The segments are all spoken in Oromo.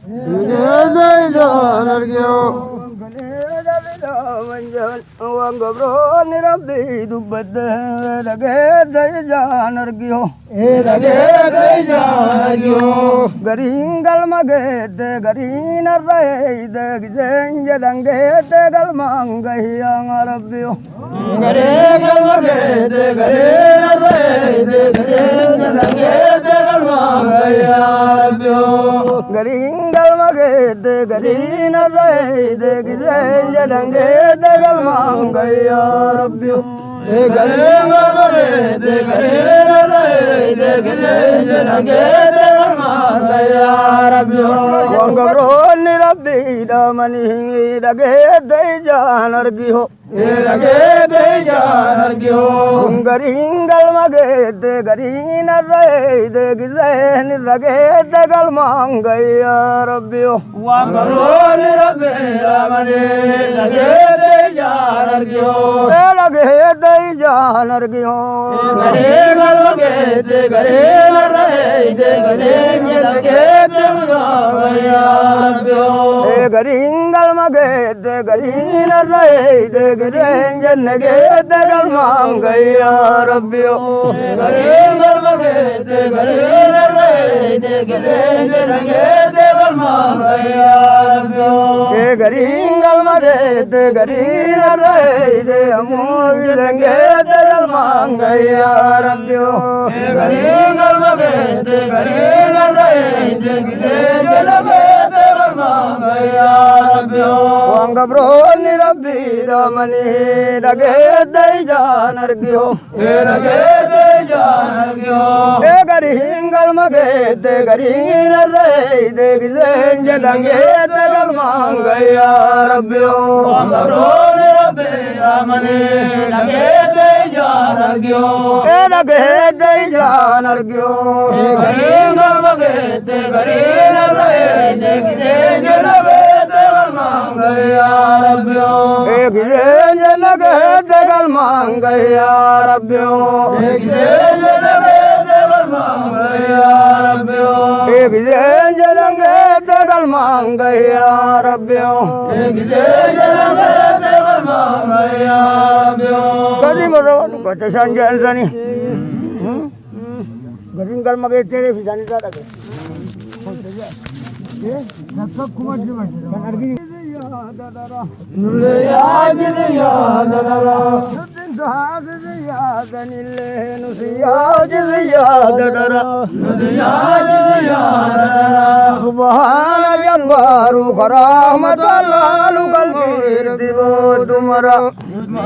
Jalan argyo. Wanggabroni rabbi dubbadde lage jalan argyo. Lage jalan argyo. Garingal magede garin arraide gizenje dangede galmangayang rabbiyo. Garingal magede garin arraide gizenje dangede galmangayang rabbiyo. Garingal magede garin arraide gizenje dangede galmangayang rabbiyo. Garingal magede garin arraide gizenje dangede galmangayang rabbiyo. Wanggabroni rabbi damani dagede jalan argyo. Lage jalan argyo. Garingal magede garin arraide gizen ragede galmangaya rabbiyo. Wanggabroni rabbi damani lage jalan argyo. Lagede jalan argyo. Garingal magede garin arraide gizenje dangede galmangayang rabbiyo. Garingal magede garin arraide gizen jannagede galmangaya rabbiyo. Garingal magede garin arraide gizenje dangede galmangayang rabbiyo. Garingal magede garin arraide amul jannagede galmangaya rabbiyo. Garingal magede garin arraide gizenje dangede galmangayang rabbiyo. Wanggabroni rabbi damani dagede jalan argyo. Lage jalan argyo. Garingal magede garin arraide gizen jadangede galmangaya rabbiyo. Wanggabroni rabbi damani lage jalan argyo. Lagede jalan argyo. Garingal magede garin arraide gizenje dangede galmangayang rabbiyo. Gizen jadangede galmangaya rabbiyo. Gizenje dangede galmangayang rabbiyo. Gizen jadangede galmangaya rabbiyo. Gizenje dangede galmangayang rabbiyo. Kadi maron kata sanjal sani. Garingal magede fisani sada ke. Nakka kumar jiman. Kan argi Nulle yaagid yaadadara. Nutin sahaad yaadanille nusiyaad yaadadara. Nulle yaagid yaadadara. Subhana jabbaru karahmatallalu kalbir dibo tumara.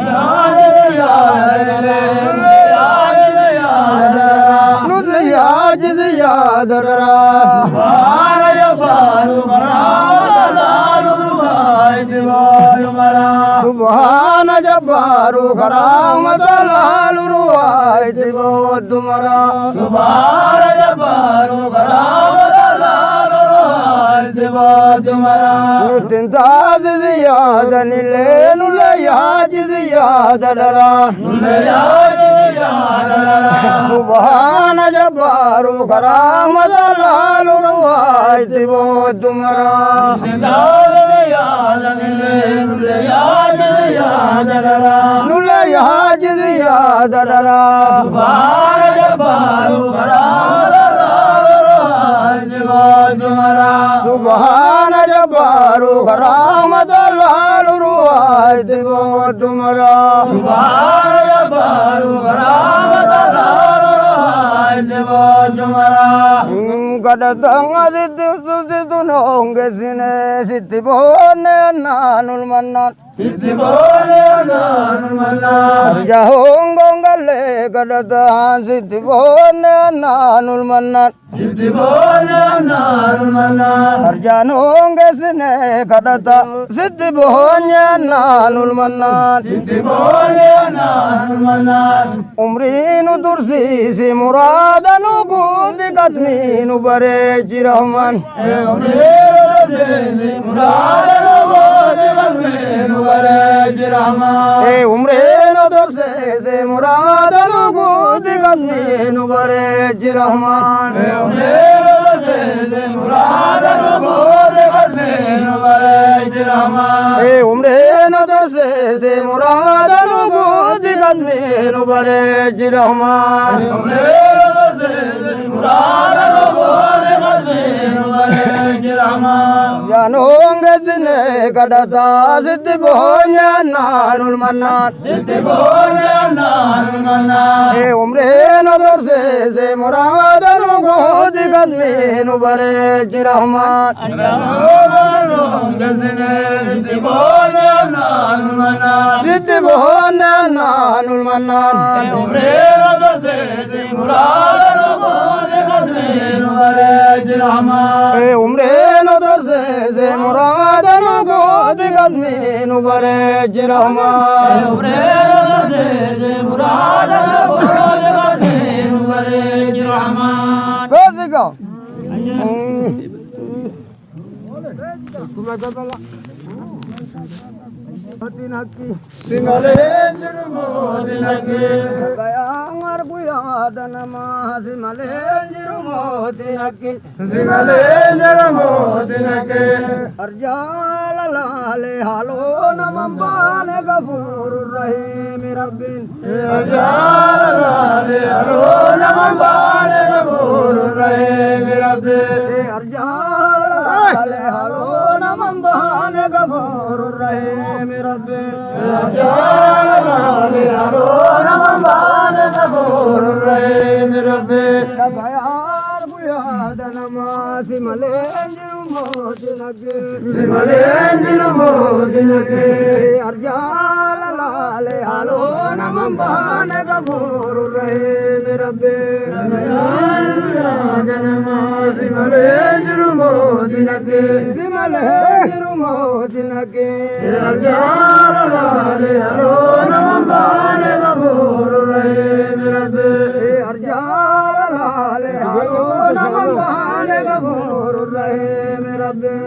Yaagid yaadadara. Nulle yaagid yaadadara. Nutin yaajid yaadadara. Subhana jabbaru karahmatallalu Subhana jabbaru karahmatallalu ruwai dibo tumara. Subhana jabbaru karahmatallalu dibo tumara. Nutin sahaad yaadanille nulle yaajid yaadadara. Nulle yaagid yaadadara. Subhana jabbaru karahmatallalu ruwai dibo tumara. Nulle yaagid yaadadara. Nulle yaajid yaadadara. Subhana jabbaru karahmatallalu dibo tumara. Subhana jabbaru karahmatallalu ruwai dibo tumara. Subhana jabbaru karahmatallalu dibo tumara. Kadang aditu nongge sine sitti bone nanul manan. Sitti bone nanul manan. Jahong gale kadang sitti bone nanul manan. Sitti bone nanul manan. Arjanong sine kadang sitti bone nanul manan. Sitti bone nanul manan. Umrinu dursi si muradanu gudi katminu bare jirahman. Umrinu dursi si muradanu gudi katminu bare jirahman. Rahman. E umre no dorse se muradanu gudi gadminu bare Rahman. Yanonge zine kadata siddhi bonya nanul manan. E umre no dorse se muradanu gudi gadminu bare Rahman. Siddhi bonya nanul manan. E umre no dorse se muradanu gudi gadminu bare Rahman. Kosi ko. Kayangar buyada nama simalenjir motinaki arjala lale halo namambane gafurur rahim rabbin arjala lale halo namambane gafurur rahim rabbin Bayar buyada nama simalenjir motinaki arjala lale halo namambane gafurur rahim rabbin simalenjir motinaki arjala lale halo namambane gafurur rahim rabbin arjala lale halo namambane gafurur rahim rabbin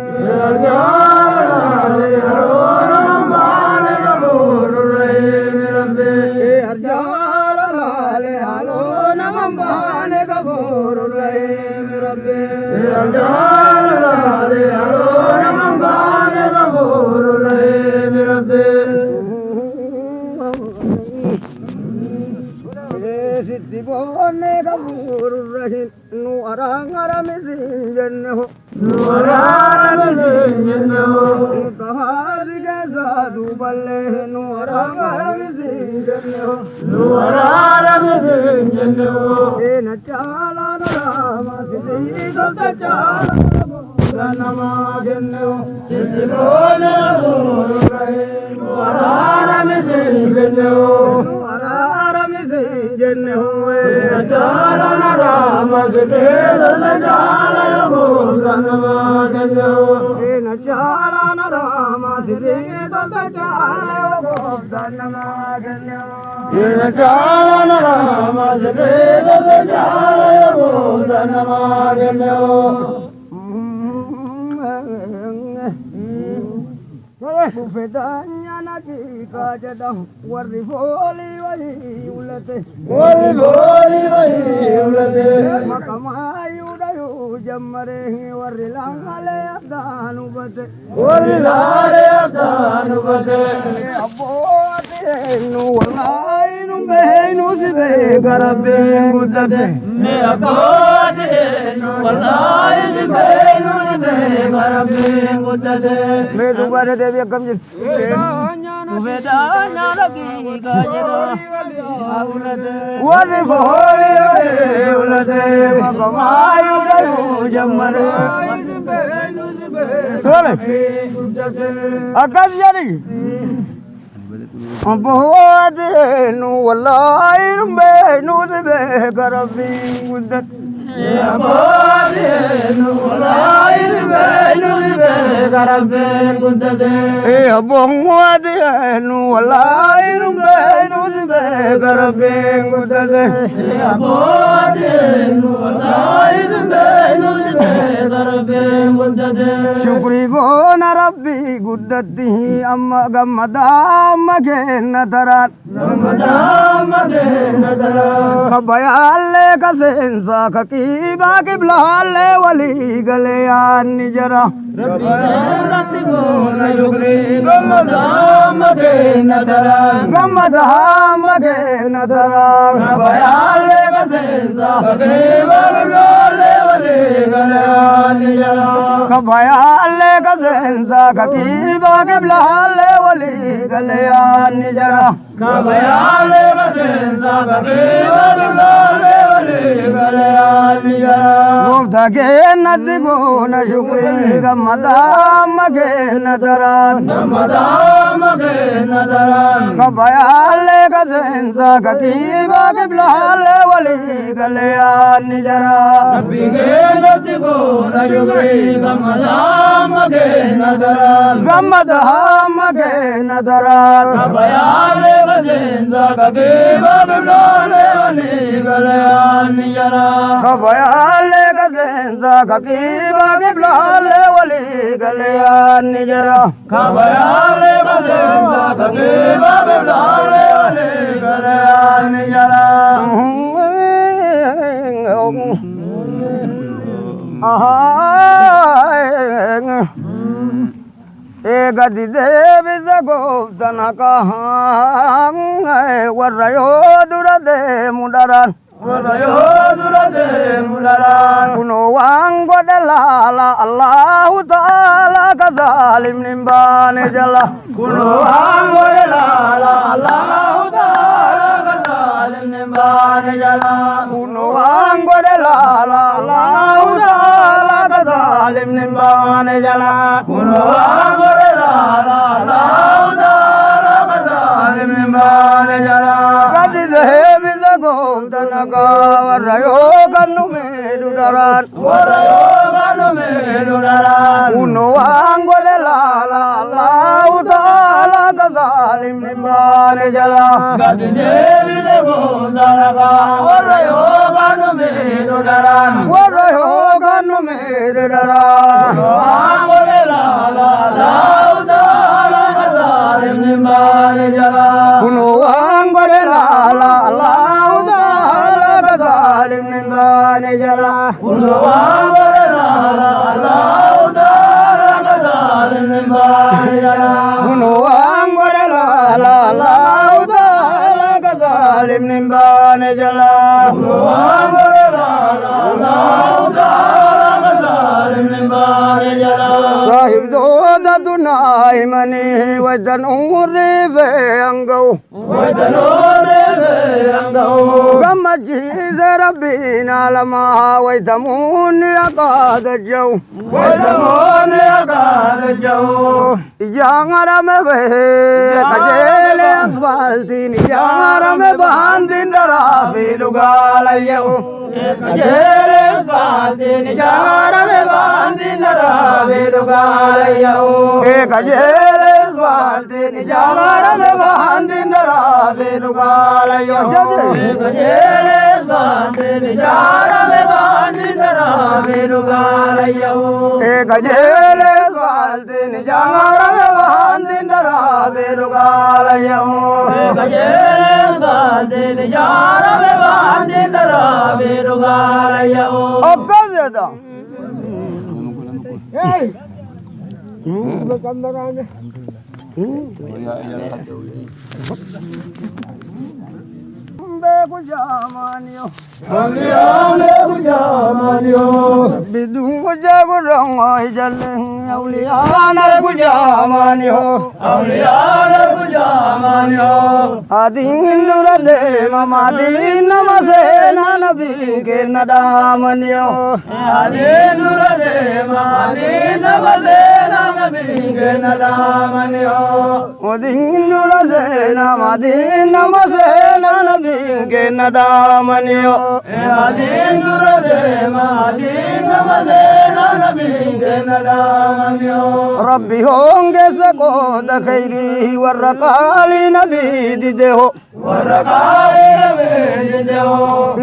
arjala lale halo namambane gafurur rahim Siddhi bonne gafurur rahim nu arang aramisin jannahu kahari ke sadhu balle nu arang aramisin jannahu e nachala narama siddhi dalta chala nama jannahu siddhi bonne gafurur rahim nu arang aramisin jannahu Bufetanya nati kajadam warri foli wahi ulate makamayu dayu jammare warri langale adanu bate abote nu walai nu beinu sibe garabe gudate me abote nu walai sibe nu be garabe gudate me dubare devi kamjil Vedanya lagi ulade warri foli ulade makamayu dayu jammare akas jari बहुत नु वल्लाहि रुम्बे नु दे करबी मुद्दत बहुत नु वल्लाहि रुम्बे नु दे करबी मुद्दत ए बहुत नु वल्लाहि रुम्बे नु दे करबी मुद्दत बहुत नु वल्लाहि रुम्बे नु दे garabeen guddate. Shukrii goona rabbii guddatti amma gammadaa amma kenna taraan. Gammadaa amma kenna taraan. Kabbayaallee kaseensaa kakiibaa kiblaallee walii galee yaanni jara. Rabbiin ratti goona shukrii gammadaa amma kenna taraan. Gammadaa amma kenna taraan. Kabbayaallee kaseensaa kakiibaa kiblaallee walii galee yaanni jara. Kabbayaallee kaseensaa kakiibaa kiblaallee walii galee yaanni jara. Kabbayaallee kaseensaa kakiibaa kiblaallee walii galee yaanni jara. Gooftaa keenyatti goona shukrii gammadaa amma kenna taraan. Gammadaa amma kenna taraan. Kabbayaallee kaseensaa kakiibaa kiblaallee walii galee yaanni jara. Rabbi keenyatti goona shukrii gammadaa amma kenna taraan. Gammadaa amma kenna taraan. Kabbayaallee kaseensaa kakiibaa kiblaallee walii galee yaanni jara. Kabbayaallee kaseensaa kakiibaa kiblaallee walii galee yaanni jara. Kabbayaallee kaseensaa kakiibaa kiblaallee walii galee yaanni jara. Eegatti deebisa gooftaan haqaa warra yoo dura deemu dharaan. Warra yoo dura deemu dharaan. Kunoo waan godhe laala Allahu ta'ala ka zaalimni hin baane jala. Kunoo waan godhe laala Allahu ta'ala ka zaalimni hin baane jala. Kunoo waan godhe laala Allahu ta'ala ka zaalimni hin baane jala. Kunoo waan godhe laala Allahu ta'ala ka zaalimni hin baane jala. Gadi deebisa gooftaan haqaa warra yoo gannu miidhu dharaan. Warra yoo gannu miidhu dharaan. Kunoo waan godhe laala Allahu ta'ala ka zaalimni hin baane jala. Gadi deebise gooftaan haqaa warra yoo gannu miidhu dharaan. Warra yoo gannu miidhu dharaan. Waan godhe laala Allahu ta'ala ka zaalimni hin baane jala. Kunoo waan godhe laala Allahu ta'ala ka zaalimni hin baane jala. Kunoo waan godhe laala Allahu ta'ala ka zaalimni hin baane jala. Kunoo waan godhe laala Allahu ta'ala ka zaalimni hin baane jala. Kunoo waan godhe laala Allahu ta'ala ka zaalimni hin baane jala. Saahibdoota tunaa himanii wajjin umrii fee hanga'u. Gammachiise rabbiin alamaa wayitamuunni akaata jau. Ijaan harame bahee qajeelee asfaaltiin ijaan harame bahantiin daraa fi dhugaa layya'u. Qajeelee asfaaltiin ijaan harame bahantiin daraa fi dhugaa layya'u. Qajeelee asfaaltiin ijaan harame bahantiin daraa fi dhugaa layya'u. Qajeelee asfaaltiin ijaan harame bahantiin daraa fi dhugaa layya'u. Qajeelee asfaaltiin ijaan harame bahantiin daraa fi dhugaa layya'u. Qajeelee asfaaltiin ijaan harame bahantiin daraa fi dhugaa layya'u. Akkas jedha. Beeku jaamaaniyo. Beeku jaamaaniyo. Bidduun gujjaa gurraamaa ijallee awliyaan beeku jaamaaniyo. Awliyaan beeku jaamaaniyo. Adiin dura deema maatiin nama seenaa nabii kenna dhaamaniyo. Adiin dura deema maatiin nama seenaa nabii kenna dhaamaniyo. Adiin dura seenaa maatiin nama seenaa nabii kenna dhaamaniyo. Adiin dura deema maatiin nama seenaa nabii kenna dhaamaniyo. Rabbi hongeessa qooda khayrii warra qaalii nabii dideho. warraqaale beelideo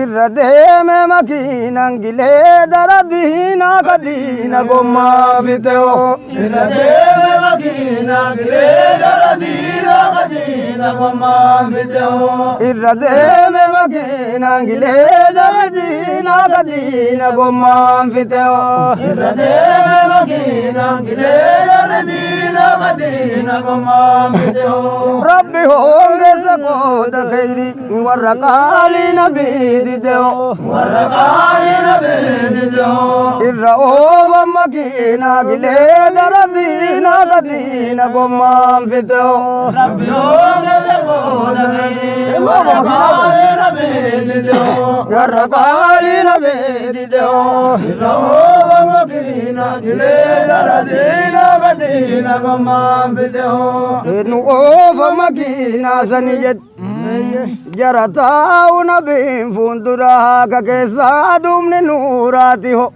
irra deeme makiinangilee dara diina kadiina gommaa fiteo irra deeme makiinangilee dara diina kadiina gommaa fiteo irra deeme makiinangilee dara diina kadiina gommaa fiteo irra deeme makiinangilee dara diina kadiina gommaa fiteo rabbi hoongessa qooda khayri warra qaaliina biidideo warraqaale beelideo irra ooba makiinaa gilee dara diina kadiina gommaa fiteo rabbi hoongesse qooda khayri warraqaale beelideo warra qaaliina biidideo irra ooba makiinangilee dara diina kadiina gommaa fiteo nu oofa makiinaa sani jed jara taa'u nabiin fuulduraa ka keessaa duumni nuuraati ho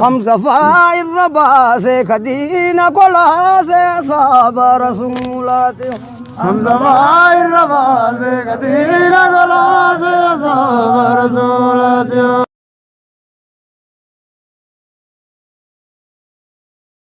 hamza faa irra baasee kadiina kolaasee asaaba rasuulaati ho Hamza irra baasee kadiina golaa